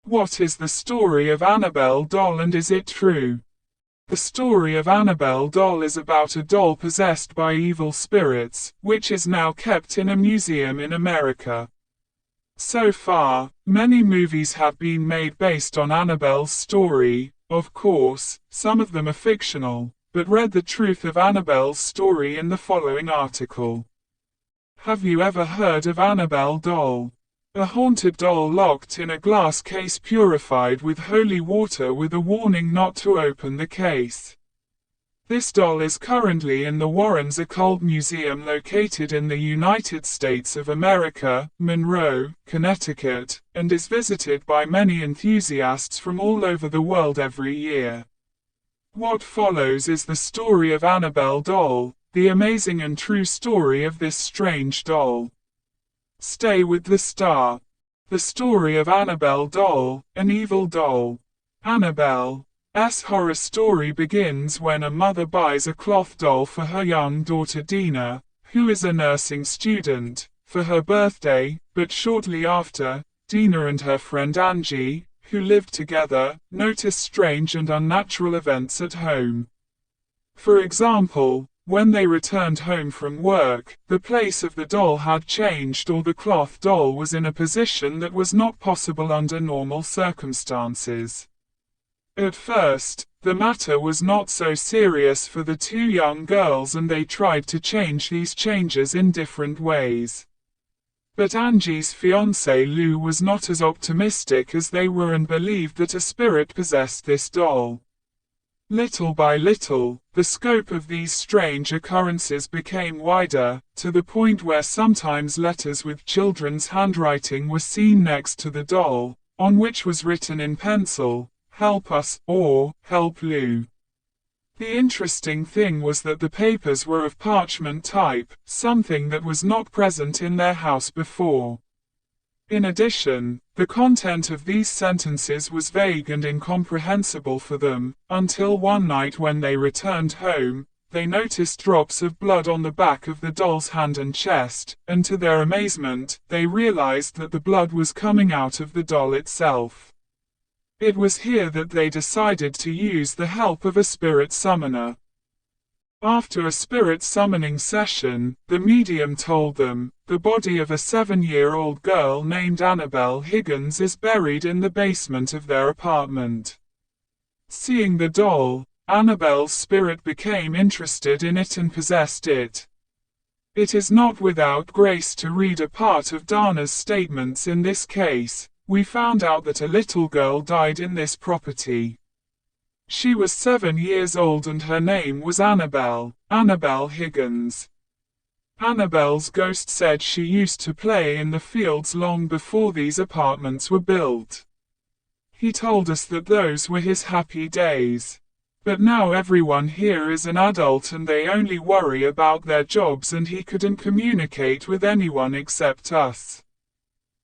What is the story of Annabelle doll and is it true? The story of Annabelle doll is about a doll possessed by evil spirits, which is now kept in a museum in America. So far, many movies have been made based on Annabelle's story. Of course, some of them are fictional, but read the truth of Annabelle's story in the following article. Have you ever heard of Annabelle doll? A haunted doll locked in a glass case purified with holy water with a warning not to open the case. This doll is currently in the Warrens Occult Museum located in the United States of America, Monroe, Connecticut, and is visited by many enthusiasts from all over the world every year. What follows is the story of Annabelle doll, the amazing and true story of this strange doll. Stay with the star. The story of Annabelle doll, an evil doll. Annabelle's horror story begins when a mother buys a cloth doll for her young daughter Dina, who is a nursing student, for her birthday, but shortly after, Dina and her friend Angie, who lived together, notice strange and unnatural events at home. For example, when they returned home from work, the place of the doll had changed or the cloth doll was in a position that was not possible under normal circumstances. At first, the matter was not so serious for the two young girls and they tried to change these changes in different ways. But Angie's fiancé Lou was not as optimistic as they were and believed that a spirit possessed this doll. Little by little, the scope of these strange occurrences became wider, to the point where sometimes letters with children's handwriting were seen next to the doll, on which was written in pencil, "Help us," or "Help Lou." The interesting thing was that the papers were of parchment type, something that was not present in their house before. In addition, the content of these sentences was vague and incomprehensible for them, until one night when they returned home, they noticed drops of blood on the back of the doll's hand and chest, and to their amazement, they realized that the blood was coming out of the doll itself. It was here that they decided to use the help of a spirit summoner. After a spirit summoning session, the medium told them, the body of a 7-year-old girl named Annabelle Higgins is buried in the basement of their apartment. Seeing the doll, Annabelle's spirit became interested in it and possessed it. It is not without grace to read a part of Dana's statements in this case. We found out that a little girl died in this property. She was 7 years old and her name was Annabelle Higgins. Annabelle's ghost said she used to play in the fields long before these apartments were built. He told us that those were his happy days. But now everyone here is an adult and they only worry about their jobs and he couldn't communicate with anyone except us.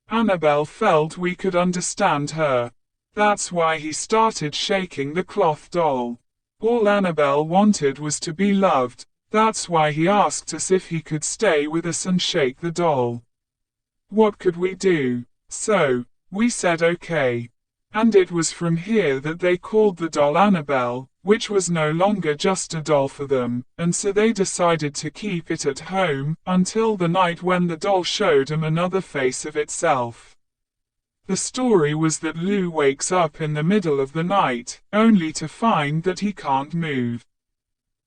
Annabelle felt we could understand her. That's why he started shaking the cloth doll. All Annabelle wanted was to be loved, that's why he asked us if he could stay with us and shake the doll. What could we do? So, we said okay. And it was from here that they called the doll Annabelle, which was no longer just a doll for them, and so they decided to keep it at home, until the night when the doll showed them another face of itself. The story was that Lou wakes up in the middle of the night, only to find that he can't move.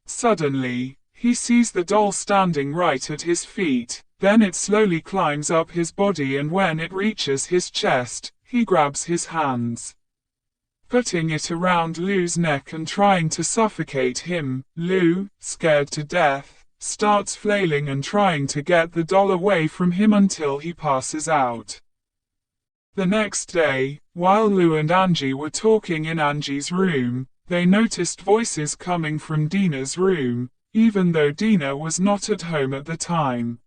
Suddenly, he sees the doll standing right at his feet, then it slowly climbs up his body and when it reaches his chest, he grabs his hands. Putting it around Lou's neck and trying to suffocate him, Lou, scared to death, starts flailing and trying to get the doll away from him until he passes out. The next day, while Lou and Angie were talking in Angie's room, they noticed voices coming from Dina's room, even though Dina was not at home at the time.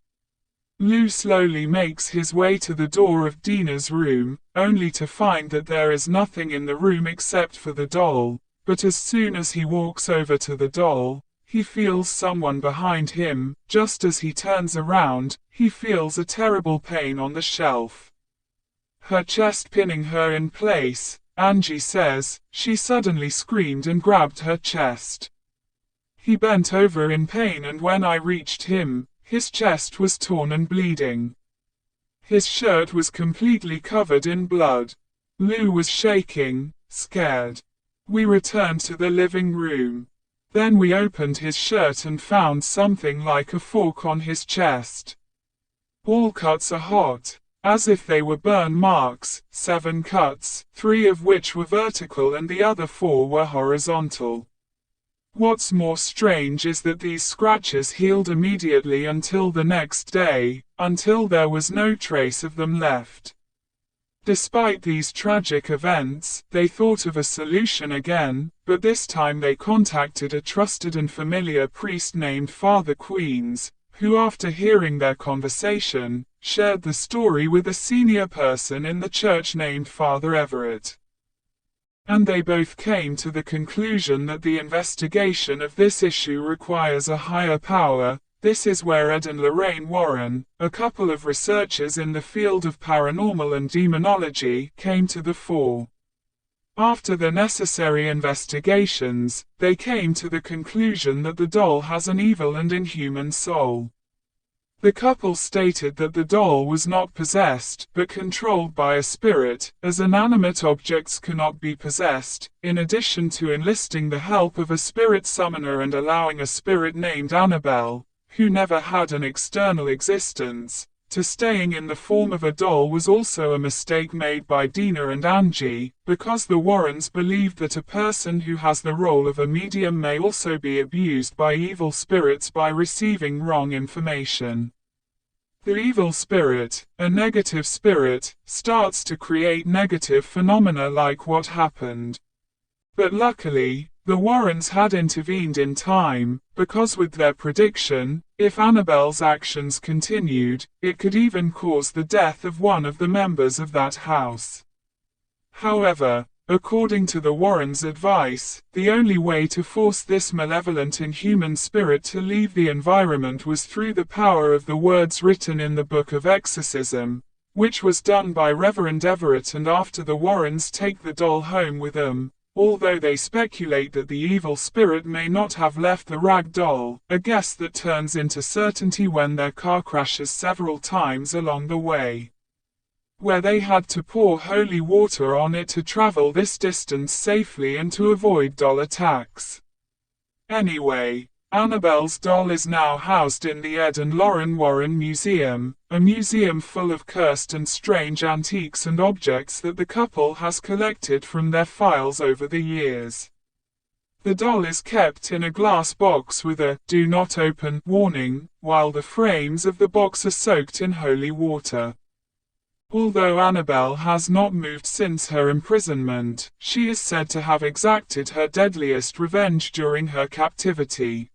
Lou slowly makes his way to the door of Dina's room, only to find that there is nothing in the room except for the doll, but as soon as he walks over to the doll, he feels someone behind him. Just as he turns around, he feels a terrible pain on the shelf. her chest pinning her in place. Angie says, she suddenly screamed and grabbed her chest. He bent over in pain, and when I reached him, his chest was torn and bleeding. His shirt was completely covered in blood. Lou was shaking, scared. We returned to the living room. Then we opened his shirt and found something like a fork on his chest. All cuts are hot, as if they were burn marks, 7 cuts, 3 of which were vertical and the other 4 were horizontal. What's more strange is that these scratches healed immediately until the next day, until there was no trace of them left. Despite these tragic events, they thought of a solution again, but this time they contacted a trusted and familiar priest named Father Queens, who, after hearing their conversation, shared the story with a senior person in the church named Father Everett. And they both came to the conclusion that the investigation of this issue requires a higher power. This is where Ed and Lorraine Warren, a couple of researchers in the field of paranormal and demonology, came to the fore. After the necessary investigations, they came to the conclusion that the doll has an evil and inhuman soul. The couple stated that the doll was not possessed, but controlled by a spirit, as inanimate objects cannot be possessed, in addition to enlisting the help of a spirit summoner and allowing a spirit named Annabelle, who never had an external existence, to staying in the form of a doll was also a mistake made by Dina and Angie, because the Warrens believed that a person who has the role of a medium may also be abused by evil spirits by receiving wrong information. The evil spirit, a negative spirit, starts to create negative phenomena like what happened. But luckily, the Warrens had intervened in time, because with their prediction, if Annabelle's actions continued, it could even cause the death of one of the members of that house. However, according to the Warrens' advice, the only way to force this malevolent inhuman spirit to leave the environment was through the power of the words written in the Book of Exorcism, which was done by Reverend Everett. And after the Warrens take the doll home with them, although they speculate that the evil spirit may not have left the rag doll, a guess that turns into certainty when their car crashes several times along the way, where they had to pour holy water on it to travel this distance safely and to avoid doll attacks. Anyway, Annabelle's doll is now housed in the Ed and Lauren Warren Museum, a museum full of cursed and strange antiques and objects that the couple has collected from their files over the years. The doll is kept in a glass box with a "Do Not Open" warning, while the frames of the box are soaked in holy water. Although Annabelle has not moved since her imprisonment, she is said to have exacted her deadliest revenge during her captivity.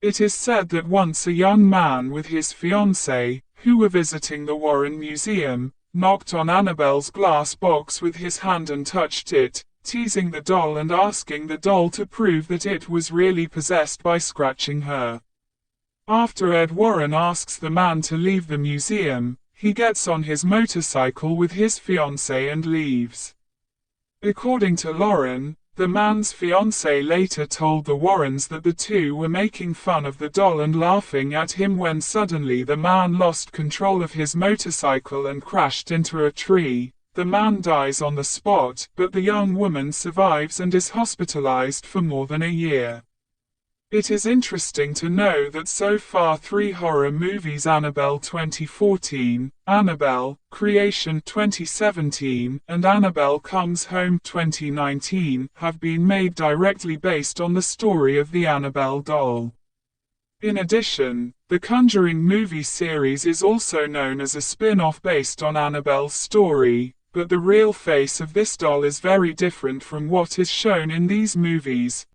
It is said that once a young man with his fiancée, who were visiting the Warren Museum, knocked on Annabelle's glass box with his hand and touched it, teasing the doll and asking the doll to prove that it was really possessed by scratching her. After Ed Warren asks the man to leave the museum, he gets on his motorcycle with his fiancée and leaves. According to Lauren, the man's fiancée later told the Warrens that the two were making fun of the doll and laughing at him when suddenly the man lost control of his motorcycle and crashed into a tree. The man dies on the spot, but the young woman survives and is hospitalized for more than a year. It is interesting to know that so far 3 horror movies, Annabelle 2014, Annabelle, Creation 2017, and Annabelle Comes Home 2019, have been made directly based on the story of the Annabelle doll. In addition, the Conjuring movie series is also known as a spin-off based on Annabelle's story, but the real face of this doll is very different from what is shown in these movies.